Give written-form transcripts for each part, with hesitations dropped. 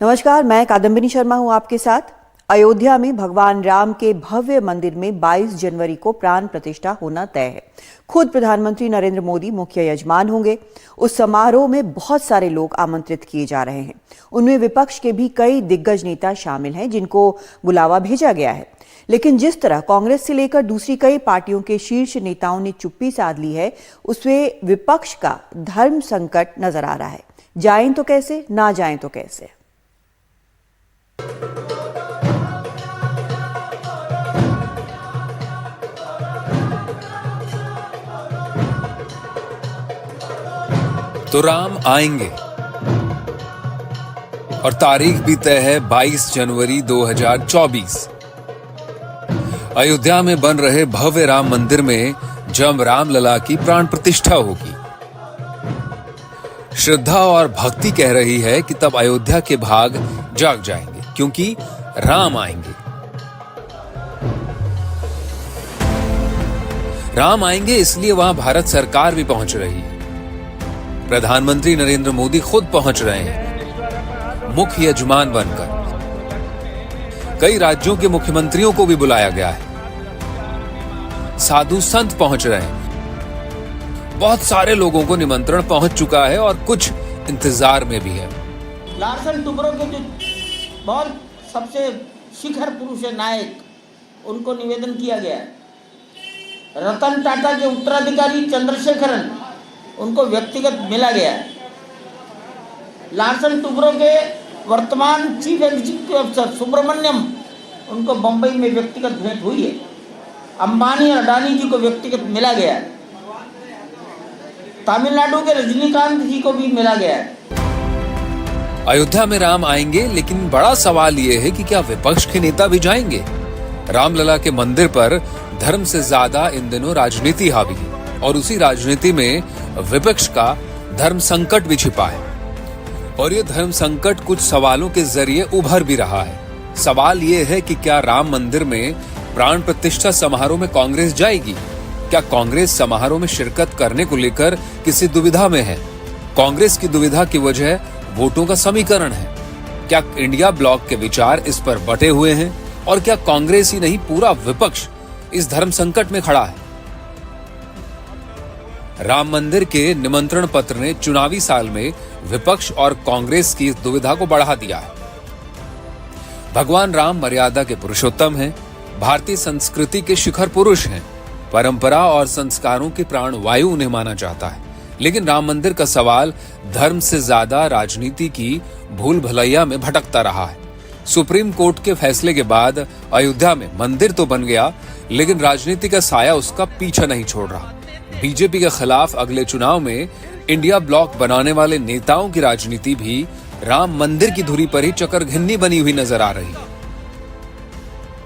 नमस्कार, मैं कादम्बिनी शर्मा हूं आपके साथ। अयोध्या में भगवान राम के भव्य मंदिर में 22 जनवरी को प्राण प्रतिष्ठा होना तय है। खुद प्रधानमंत्री नरेंद्र मोदी मुख्य यजमान होंगे। उस समारोह में बहुत सारे लोग आमंत्रित किए जा रहे हैं। उनमें विपक्ष के भी कई दिग्गज नेता शामिल हैं जिनको बुलावा भेजा गया है। लेकिन जिस तरह कांग्रेस से लेकर दूसरी कई पार्टियों के शीर्ष नेताओं ने चुप्पी साध ली है, उसमें विपक्ष का धर्म संकट नजर आ रहा है। जाएं तो कैसे, ना जाएं तो कैसे। तो राम आएंगे और तारीख भी तय है 22 जनवरी 2024। अयोध्या में बन रहे भव्य राम मंदिर में जब रामलला की प्राण प्रतिष्ठा होगी। श्रद्धा और भक्ति कह रही है कि तब अयोध्या के भाग जाग जाएंगे, क्योंकि राम आएंगे। राम आएंगे इसलिए वहां भारत सरकार भी पहुंच रही है। प्रधानमंत्री नरेंद्र मोदी खुद पहुंच रहे हैं मुख्य यजमान बनकर। कई राज्यों के मुख्यमंत्रियों को भी बुलाया गया है। साधु संत पहुंच रहे हैं। बहुत सारे लोगों को निमंत्रण पहुंच चुका है और कुछ इंतजार में भी है। लार्सन टुब्रो के जो बहुत सबसे शिखर पुरुष है, नायक, उनको निवेदन किया गया है। रतन टाटा के उत्तराधिकारी चंद्रशेखरन, उनको व्यक्तिगत मिला गया है। लार्सन टुब्रो के वर्तमान चीफ एग्जीक्यूटिव अफसर सुब्रमण्यम, उनको बंबई में व्यक्तिगत भेंट हुई है। अंबानी और अडानी जी को व्यक्तिगत मिला गया है। तमिलनाडु के रजनीकांत जी को भी मिला गया है। अयोध्या में राम आएंगे, लेकिन बड़ा सवाल यह है कि क्या विपक्ष के नेता भी जाएंगे? रामलला के मंदिर पर धर्म से ज्यादा इन दिनों राजनीति हावी है और उसी राजनीति में विपक्ष का धर्म संकट भी छिपा है। और ये धर्म संकट कुछ सवालों के जरिए उभर भी रहा है। सवाल ये है कि क्या राम मंदिर में प्राण प्रतिष्ठा समारोह में कांग्रेस जाएगी? क्या कांग्रेस समारोह में शिरकत करने को लेकर किसी दुविधा में है? कांग्रेस की दुविधा की वजह वोटों का समीकरण है। क्या इंडिया ब्लॉक के विचार इस पर बटे हुए हैं? और क्या कांग्रेस ही नहीं, पूरा विपक्ष इस धर्म संकट में खड़ा है? राम मंदिर के निमंत्रण पत्र ने चुनावी साल में विपक्ष और कांग्रेस की दुविधा को बढ़ा दिया है। भगवान राम मर्यादा के पुरुषोत्तम हैं, भारतीय संस्कृति के शिखर पुरुष हैं, परंपरा और संस्कारों की प्राण वायु उन्हें माना जाता है। लेकिन राम मंदिर का सवाल धर्म से ज्यादा राजनीति की भूल भलैया में भटकता रहा है। सुप्रीम कोर्ट के फैसले के बाद अयोध्या में मंदिर तो बन गया, लेकिन राजनीति का साया उसका पीछा नहीं छोड़ रहा। बीजेपी के खिलाफ अगले चुनाव में इंडिया ब्लॉक बनाने वाले नेताओं की राजनीति भी राम मंदिर की धुरी पर ही चकरघिन्नी बनी हुई नजर आ रही है।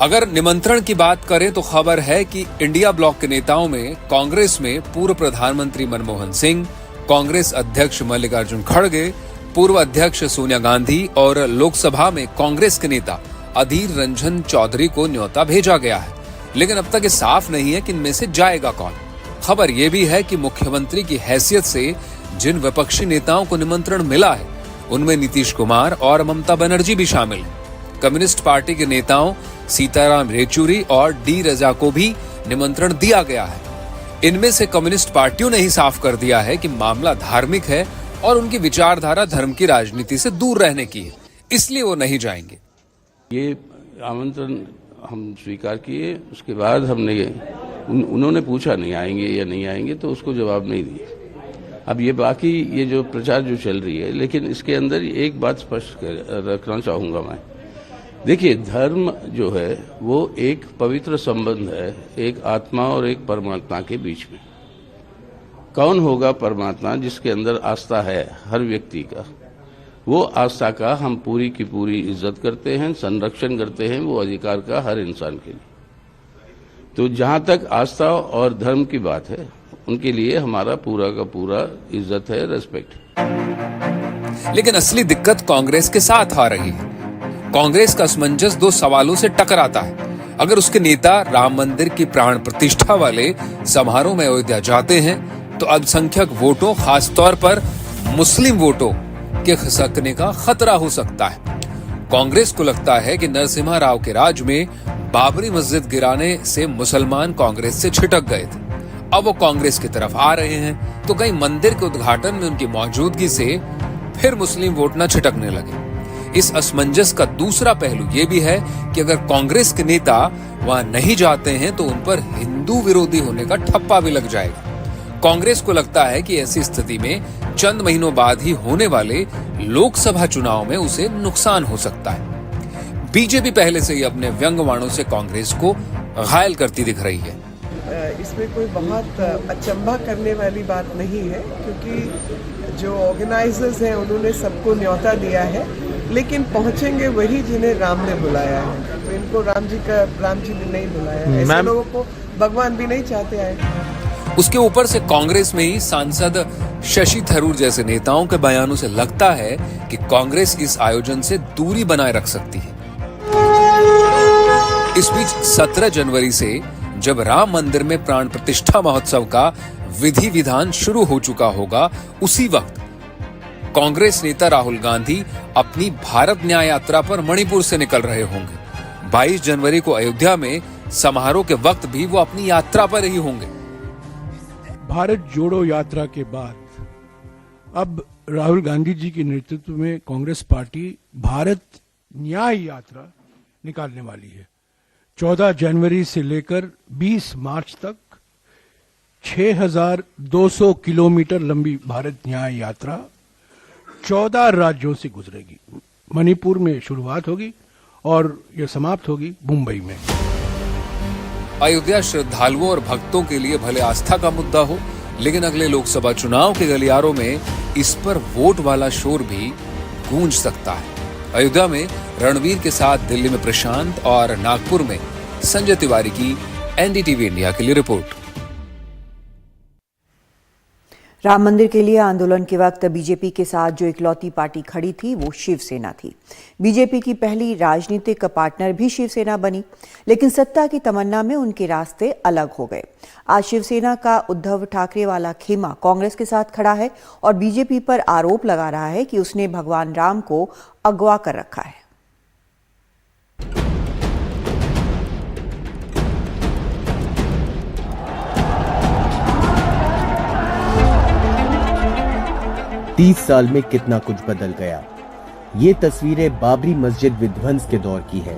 अगर निमंत्रण की बात करें तो खबर है कि इंडिया ब्लॉक के नेताओं में कांग्रेस में पूर्व प्रधानमंत्री मनमोहन सिंह, कांग्रेस अध्यक्ष मल्लिकार्जुन खड़गे, पूर्व अध्यक्ष सोनिया गांधी और लोकसभा में कांग्रेस के नेता अधीर रंजन चौधरी को न्योता भेजा गया है। लेकिन अब तक ये साफ नहीं है कि इनमें से जाएगा कौन। खबर यह भी है कि मुख्यमंत्री की हैसियत से जिन विपक्षी नेताओं को निमंत्रण मिला है, उनमें नीतीश कुमार और ममता बनर्जी भी शामिल हैं। कम्युनिस्ट पार्टी के नेताओं सीताराम येचुरी और डी रजा को भी निमंत्रण दिया गया है। इनमें से कम्युनिस्ट पार्टियों ने ही साफ कर दिया है कि मामला धार्मिक है और उनकी विचारधारा धर्म की राजनीति से दूर रहने की है, इसलिए वो नहीं जाएंगे। ये आमंत्रण हम स्वीकार किए, उसके बाद हमने उन्होंने पूछा नहीं आएंगे या नहीं आएंगे, तो उसको जवाब नहीं दिया। अब ये बाकी ये जो प्रचार जो चल रही है, लेकिन इसके अंदर एक बात स्पष्ट रखना चाहूँगा मैं। देखिए, धर्म जो है वो एक पवित्र संबंध है, एक आत्मा और एक परमात्मा के बीच में। कौन होगा परमात्मा जिसके अंदर आस्था है हर व्यक्ति का? वो आस्था का हम पूरी की पूरी इज्जत करते हैं, संरक्षण करते हैं, वो अधिकार का हर इंसान के लिए। तो जहां तक आस्था और धर्म की बात है, उनके लिए हमारा पूरा का पूरा इज्जत है, रेस्पेक्ट। लेकिन असली दिक्कत कांग्रेस के साथ आ रही है। कांग्रेस का असमंजस दो सवालों से टकराता है। अगर उसके नेता राम मंदिर की प्राण प्रतिष्ठा वाले समारोह में अयोध्या जाते हैं तो अल्पसंख्यक वोटों, खासतौर पर मुस्लिम वोटों के खिसकने का खतरा हो सकता है। कांग्रेस को लगता है कि नरसिम्हा राव के राज में बाबरी मस्जिद गिराने से मुसलमान कांग्रेस से छिटक गए थे। अब वो कांग्रेस की तरफ आ रहे हैं तो कहीं मंदिर के उद्घाटन में उनकी मौजूदगी से फिर मुस्लिम वोट न छिटकने लगे। इस असमंजस का दूसरा पहलू ये भी है कि अगर कांग्रेस के नेता वहां नहीं जाते हैं तो उन पर हिंदू विरोधी होने का ठप्पा भी लग जाएगा। कांग्रेस को लगता है कि ऐसी स्थिति में चंद महीनों बाद ही होने वाले लोकसभा चुनाव में उसे नुकसान हो सकता है। बीजेपी पहले से ही अपने व्यंग्यवाणों से कांग्रेस को घायल करती दिख रही है। इसमें कोई बहुत अचंभा करने वाली बात नहीं है, क्योंकि जो ऑर्गेनाइजर्स हैं उन्होंने सबको न्योता दिया है, लेकिन पहुंचेंगे वही जिन्हें राम ने बुलाया है। तो इनको राम जी ने नहीं बुलाया है। ऐसे लोगों को भगवान भी नहीं चाहते आए। उसके ऊपर से कांग्रेस में ही सांसद शशि थरूर जैसे नेताओं के बयानों से लगता है कि कांग्रेस इस आयोजन से दूरी बनाए रख सकती है। इस बीच 17 जनवरी से जब राम मंदिर में प्राण प्रतिष्ठा महोत्सव का विधि विधान शुरू हो चुका होगा, उसी वक्त कांग्रेस नेता राहुल गांधी अपनी भारत न्याय यात्रा पर मणिपुर से निकल रहे होंगे। 22 जनवरी को अयोध्या में समारोह के वक्त भी वो अपनी यात्रा पर ही होंगे। भारत जोड़ो यात्रा के बाद अब राहुल गांधी जी के नेतृत्व में कांग्रेस पार्टी भारत न्याय यात्रा निकालने वाली है। 14 जनवरी से लेकर 20 मार्च तक 6,200 किलोमीटर लंबी भारत न्याय यात्रा 14 राज्यों से गुजरेगी। मणिपुर में शुरुआत होगी और यह समाप्त होगी मुंबई में। अयोध्या श्रद्धालुओं और भक्तों के लिए भले आस्था का मुद्दा हो, लेकिन अगले लोकसभा चुनाव के गलियारों में इस पर वोट वाला शोर भी गूंज सकता है। अयोध्या में रणवीर के साथ दिल्ली में प्रशांत और नागपुर में संजय तिवारी की एनडीटीवी इंडिया के लिए रिपोर्ट। राम मंदिर के लिए आंदोलन के वक्त बीजेपी के साथ जो इकलौती पार्टी खड़ी थी वो शिवसेना थी। बीजेपी की पहली राजनीतिक पार्टनर भी शिवसेना बनी, लेकिन सत्ता की तमन्ना में उनके रास्ते अलग हो गए। आज शिवसेना का उद्धव ठाकरे वाला खेमा कांग्रेस के साथ खड़ा है और बीजेपी पर आरोप लगा रहा है कि उसने भगवान राम को अगवा कर रखा है। तीस साल में कितना कुछ बदल गया। ये तस्वीरें बाबरी मस्जिद विध्वंस के दौर की है,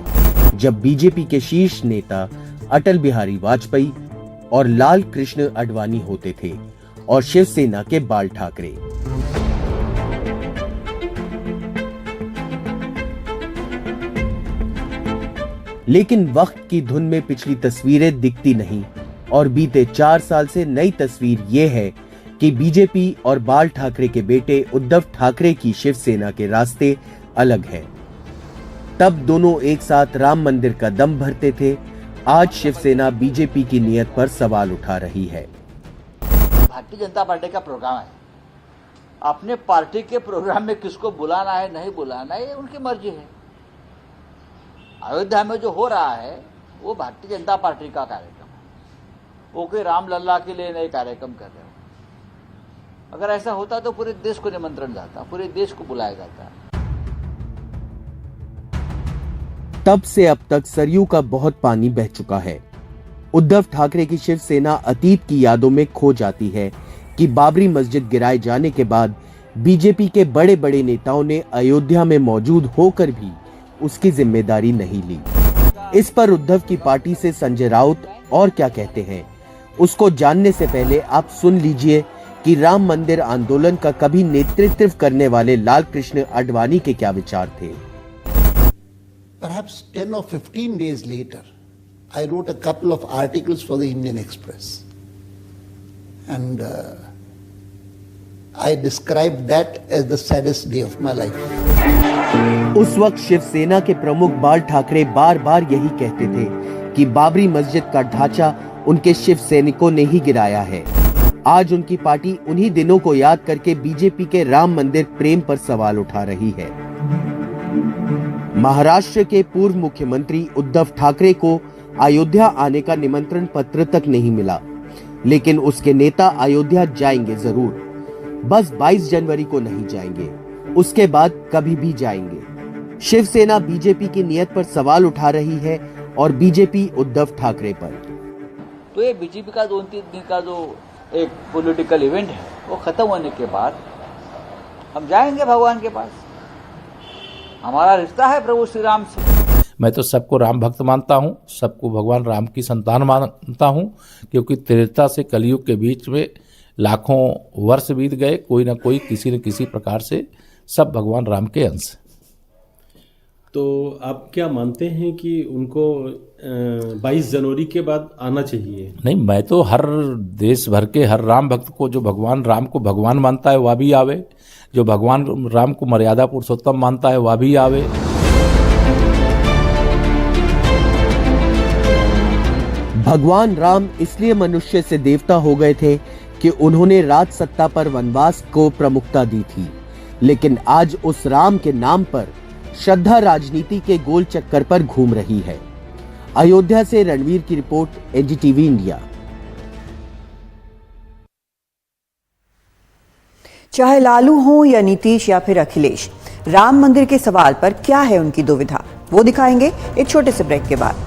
जब बीजेपी के शीर्ष नेता अटल बिहारी वाजपेयी और लाल कृष्ण आडवाणी होते थे और शिवसेना के बाल ठाकरे। लेकिन वक्त की धुन में पिछली तस्वीरें दिखती नहीं और बीते 4 साल से नई तस्वीर ये है कि बीजेपी और बाल ठाकरे के बेटे उद्धव ठाकरे की शिवसेना के रास्ते अलग हैं। तब दोनों एक साथ राम मंदिर का दम भरते थे। आज शिवसेना बीजेपी की नीयत पर सवाल उठा रही है। भारतीय जनता पार्टी का प्रोग्राम है, अपने पार्टी के प्रोग्राम में किसको बुलाना है नहीं बुलाना है ये उनकी मर्जी है। अयोध्या में जो हो रहा है वो भारतीय जनता पार्टी का कार्यक्रम है, वो कोई राम लल्ला के लिए नहीं कार्यक्रम कर रहे हो। अगर ऐसा होता तो पूरे देश को निमंत्रण जाता, पूरे देश को बुलाया जाता। तब से अब तक सरयू का बहुत पानी बह चुका है। उद्धव ठाकरे की शिवसेना अतीत की यादों में खो जाती है कि बाबरी मस्जिद गिराए जाने के बाद बीजेपी के बड़े बड़े नेताओं ने अयोध्या में मौजूद होकर भी उसकी जिम्मेदारी नहीं ली। इस पर उद्धव की पार्टी से संजय राउत और क्या कहते हैं, उसको जानने से पहले आप सुन लीजिए कि राम मंदिर आंदोलन का कभी नेतृत्व करने वाले लाल कृष्ण आडवाणी के क्या विचार थे। Perhaps 10 or 15 days later, I wrote a couple of articles for the Indian Express, and I described that as the saddest day of my life. उस वक्त शिवसेना के प्रमुख बाल ठाकरे बार बार यही कहते थे कि बाबरी मस्जिद का ढांचा उनके शिव सैनिकों ने ही गिराया है। आज उनकी पार्टी उन्हीं दिनों को याद करके बीजेपी के राम मंदिर प्रेम पर सवाल उठा रही है। महाराष्ट्र के पूर्व मुख्यमंत्री उद्धव ठाकरे को अयोध्या आने का निमंत्रण पत्र तक नहीं मिला, लेकिन उसके नेता अयोध्या जाएंगे जरूर। बस 22 जनवरी को नहीं जाएंगे, उसके बाद कभी भी जाएंगे। शिवसेना बीजेपी की नीयत पर सवाल उठा रही है और बीजेपी उद्धव ठाकरे पर। तो ये बीजेपी का 2-3 दिन का जो एक पॉलिटिकल इवेंट है वो खत्म होने के बाद हम जाएंगे भगवान के पास। हमारा रिश्ता है प्रभु श्री राम से। मैं तो सबको राम भक्त मानता हूँ, सबको भगवान राम की संतान मानता हूँ, क्योंकि त्रेता से कलयुग के बीच में लाखों वर्ष बीत गए, कोई ना कोई किसी न किसी प्रकार से सब भगवान राम के अंश। तो आप क्या मानते हैं कि उनको 22 जनवरी के बाद आना चाहिए? नहीं, मैं तो हर देश भर के हर राम भक्त को, जो भगवान राम को भगवान मानता है वह भी आवे, जो भगवान राम को मर्यादा पुरुषोत्तम मानता है वह भी आवे। भगवान राम इसलिए मनुष्य से देवता हो गए थे कि उन्होंने राज सत्ता पर वनवास को प्रमुखता दी थी, लेकिन आज उस राम के नाम पर श्रद्धा राजनीति के गोल चक्कर पर घूम रही है। अयोध्या से रणवीर की रिपोर्ट, एनडीटीवी इंडिया। चाहे लालू हो या नीतीश या फिर अखिलेश, राम मंदिर के सवाल पर क्या है उनकी दुविधा, वो दिखाएंगे एक छोटे से ब्रेक के बाद।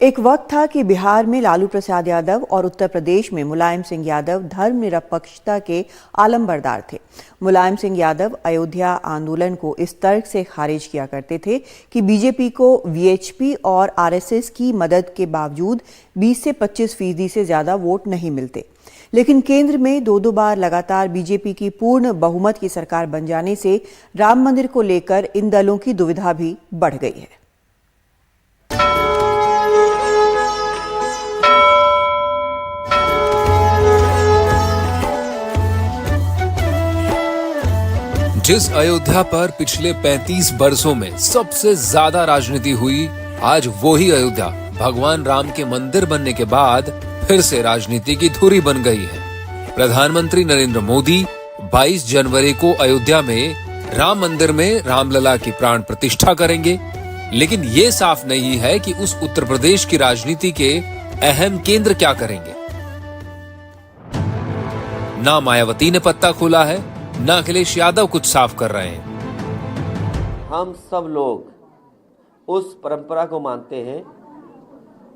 एक वक्त था कि बिहार में लालू प्रसाद यादव और उत्तर प्रदेश में मुलायम सिंह यादव धर्मनिरपेक्षता के आलमबरदार थे। मुलायम सिंह यादव अयोध्या आंदोलन को इस तर्क से खारिज किया करते थे कि बीजेपी को वीएचपी और आरएसएस की मदद के बावजूद 20 से 25% से ज्यादा वोट नहीं मिलते। लेकिन केंद्र में दो बार लगातार बीजेपी की पूर्ण बहुमत की सरकार बन जाने से राम मंदिर को लेकर इन दलों की दुविधा भी बढ़ गई है। जिस अयोध्या पर पिछले 35 वर्षों में सबसे ज्यादा राजनीति हुई, आज वही अयोध्या भगवान राम के मंदिर बनने के बाद फिर से राजनीति की धुरी बन गई है। प्रधानमंत्री नरेंद्र मोदी 22 जनवरी को अयोध्या में राम मंदिर में रामलला की प्राण प्रतिष्ठा करेंगे, लेकिन ये साफ नहीं है कि उस उत्तर प्रदेश की राजनीति के अहम केंद्र क्या करेंगे। ना मायावती ने पत्ता खोला है, ना अखिलेश यादव कुछ साफ कर रहे हैं। हम सब लोग उस परंपरा को मानते हैं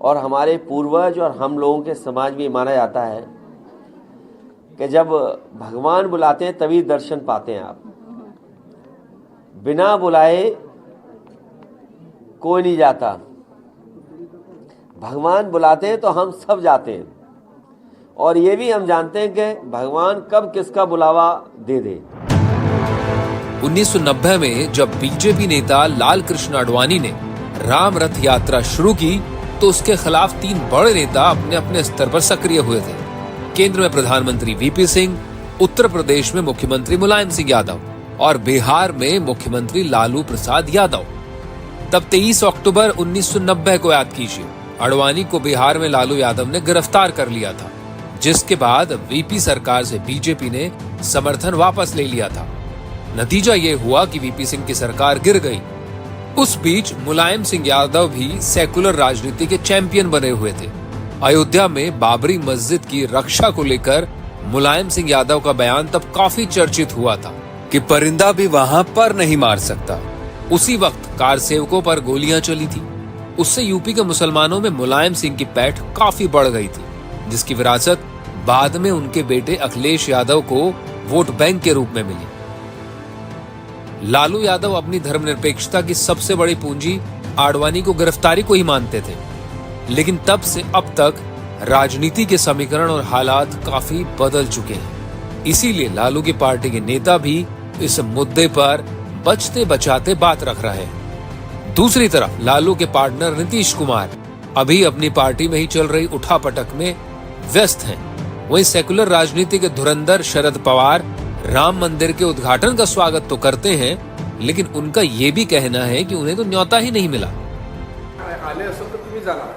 और हमारे पूर्वज और हम लोगों के समाज में माना जाता है कि जब भगवान बुलाते हैं तभी दर्शन पाते हैं आप। बिना बुलाए कोई नहीं जाता, भगवान बुलाते हैं तो हम सब जाते हैं। और ये भी हम जानते हैं कि भगवान कब किसका बुलावा दे दे। 1990 में जब बीजेपी नेता लाल कृष्ण आडवाणी ने राम रथ यात्रा शुरू की तो उसके खिलाफ 3 बड़े नेता अपने अपने स्तर पर सक्रिय हुए थे। केंद्र में प्रधानमंत्री वीपी सिंह, उत्तर प्रदेश में मुख्यमंत्री मुलायम सिंह यादव और बिहार में मुख्यमंत्री लालू प्रसाद यादव। तब 23 अक्टूबर 1990 को याद कीजिए, आडवाणी को बिहार में लालू यादव ने गिरफ्तार कर लिया था, जिसके बाद वीपी सरकार से बीजेपी ने समर्थन वापस ले लिया था। नतीजा ये हुआ कि वीपी सिंह की सरकार गिर गई। उस बीच मुलायम सिंह यादव भी सेकुलर राजनीति के चैंपियन बने हुए थे। अयोध्या में बाबरी मस्जिद की रक्षा को लेकर मुलायम सिंह यादव का बयान तब काफी चर्चित हुआ था कि परिंदा भी वहां पर नहीं मार सकता। उसी वक्त कार सेवकों पर गोलियां चली थी। उससे यूपी के मुसलमानों में मुलायम सिंह की पैठ काफी बढ़ गई थी, जिसकी विरासत बाद में उनके बेटे अखिलेश यादव को वोट बैंक के रूप में मिली। लालू यादव अपनी धर्मनिरपेक्षता की सबसे बड़ी पूंजी आडवाणी को गिरफ्तारी को ही मानते थे, लेकिन तब से अब तक राजनीति के समीकरण और हालात काफी बदल चुके हैं। इसीलिए लालू की पार्टी के नेता भी इस मुद्दे पर बचते बचाते बात रख रहे हैं। दूसरी तरफ लालू के पार्टनर नीतीश कुमार अभी अपनी पार्टी में ही चल रही उठापटक में व्यस्त हैं। वहीं सेकुलर राजनीति के धुरंधर शरद पवार राम मंदिर के उद्घाटन का स्वागत तो करते हैं, लेकिन उनका ये भी कहना है कि उन्हें तो न्योता ही नहीं मिला। आले असेल तर तुम्ही जाणार?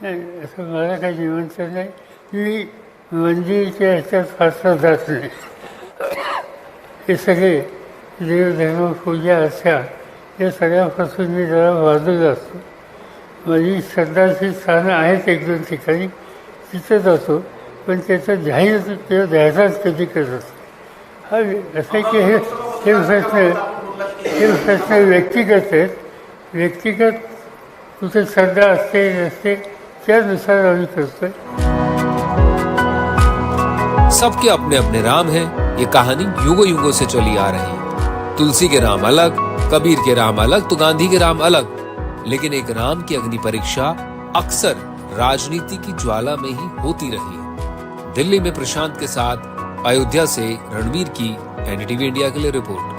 नाही, असं मला काही निमंत्रण नाही. मी मंदिरच्या ह्याच्यात फारसा जात नाही. हे सगळे देवधर्म पूजा अर्चा या सगळ्यापासून मी जरा बाजूला असतो. माझी श्रद्धाची स्थानं आहेत एक दोन ठिकाणी, तिथं जातो, पण त्याचं जाहीर किंवा जाहिरात कधी करत असतो. हा असं आहे की हे प्रश्न व्यक्तिगत आहेत. व्यक्तिगत कुठे श्रद्धा असते नसते त्यानुसार आम्ही करतोय. सबके अपने अपने राम हैं। ये कहानी युगों युगों से चली आ रही है। तुलसी के राम अलग, कबीर के राम अलग तो गांधी के राम अलग, लेकिन एक राम की अग्नि परीक्षा अक्सर राजनीति की ज्वाला में ही होती रही है। दिल्ली में प्रशांत के साथ अयोध्या से रणवीर की एनडीटीवी इंडिया के लिए रिपोर्ट।